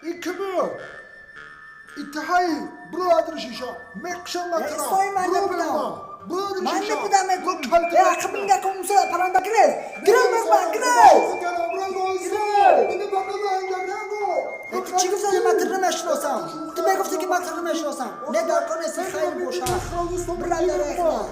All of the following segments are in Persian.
İkimi. İttihai. Buradır şişa. Mekşem matara. Estoy man ne pudam. Buradır Man şişa. ne pudam et. Bu kalite. Ya akımda komsa paranda gres. Gres bakma gres. چی گفتی من تر نمیشناسم تو میگفتی که من تر نمیشناسم نگاه کن اسم خیلی باشه برادر اخوان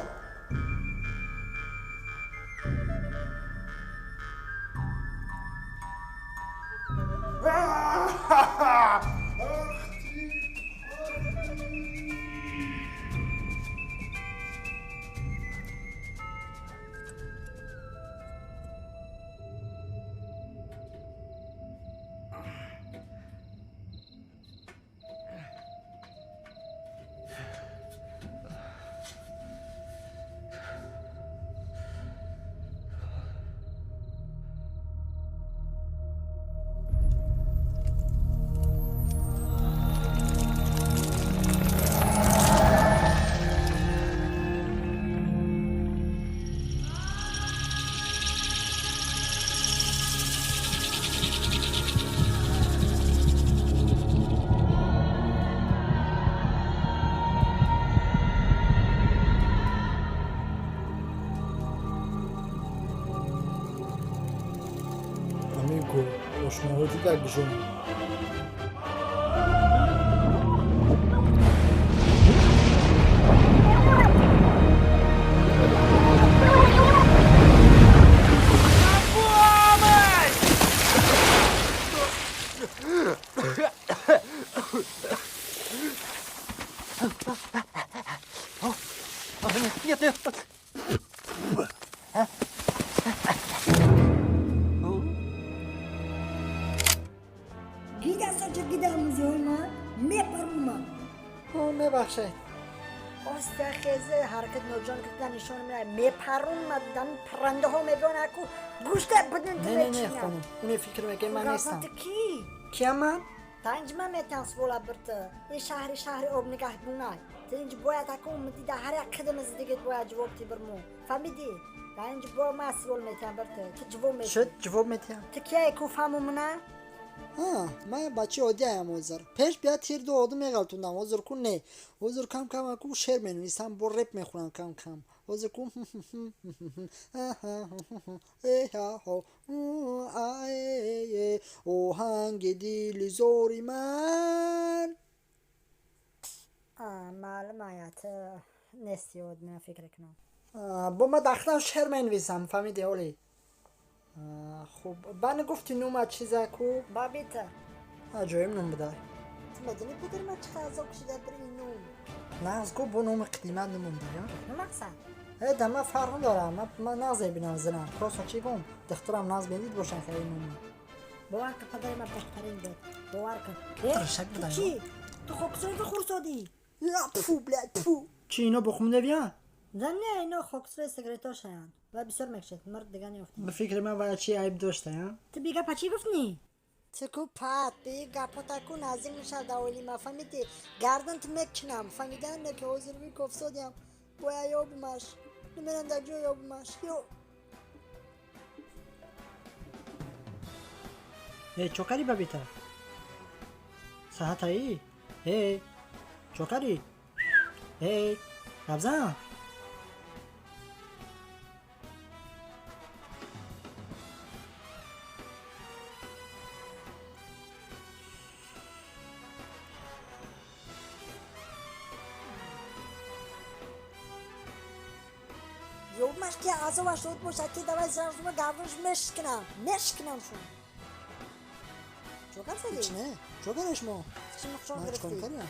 Amigo, hoşuma gider güzel. Нет, нет. گیده سا چه گیده موزی های ما میپرم ما ببخشید. استخیزه حرکت نوجان کردن نشان میره میپرم ما دم پرنده ها میبین اکو گوشته بدن تو نه میچینم خانم اون فکر میگه من نیستم. کی؟ کیم من؟ تنج من میتونست بولا برته این شهر آب نگه بونای تنج باید اکو اومدی ده هر یک قدم از دیگه باید جواب تی برمو فهمیدی؟ تنج با مسئول میتونم برته تو جواب میتونم شد جواب میتیم. تو کیه اکو فهمو منه؟ من بچه عادی هم وزر پیش بیا تیر دو آدم میگلتوندم وزر کن نه وزر کم کم اکو شعر مینویسم با رپ میخونم کم کم وزر کن اوهنگ دیل زوری من معلوم آیت نیستی آدم فکر کنم با ما دخترم شعر مینویسم فهمیدی اولی خب بنا گفتی نوم چیزه کو بابیتا جایم نوم بدار مدنی بدر ما چه خازو کشیده بر اینو نه از کو با نوم قدیمت نوم داریم نمقصد دمه فرق داره من نازه بینم زنم کاسا چی گم دخترم ناز بینید باشن خیلی نوم باور که پدر من بهترین بود باور کن ترشک تو بدهی چی؟ تو خوکسوی تو خورسادی پو بلد پو چی اینا بخونده بیا؟ نه اینا خوکسوی سگریتاش هستند و بسیار مکشد مرد دیگه نیفته به فکر من باید چی عیب داشته ها؟ تو بیگه پچی گفتنی؟ تکو پات بیگه پتا کو نازیم نشد اولی ما فهمیدی گردن تو مکنم فهمیدن نه که حضور بی کفسادیم باید یابمش نمیرم در جو یابمش چوکاری ببیتا صحت هایی؟ چوکاری؟ ربزن؟ یابمش که از او شد باشه که دوای زرزومه گردنش مشکنم شون چوکر زدی؟ نه چوکرش ما چی مخشان من چکان گرفتی؟ کنیم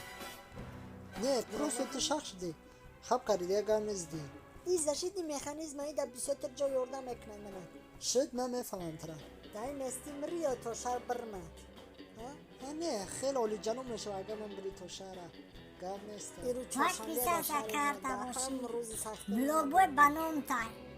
نه پروسو تو شخص شدی خب قریده اگر نزدی ایزده شدی مکانیزمایی در بسیار جا یوردم میکنن منه شد من میفهمم تره دایی مستی مریا تا شهر برمد نه خیلی عالی جنوب میشه اگر من بری تو شهر گرم نیست ایرو چهارشنبه در شهر karta هم روزی سخت Lobo banontaj.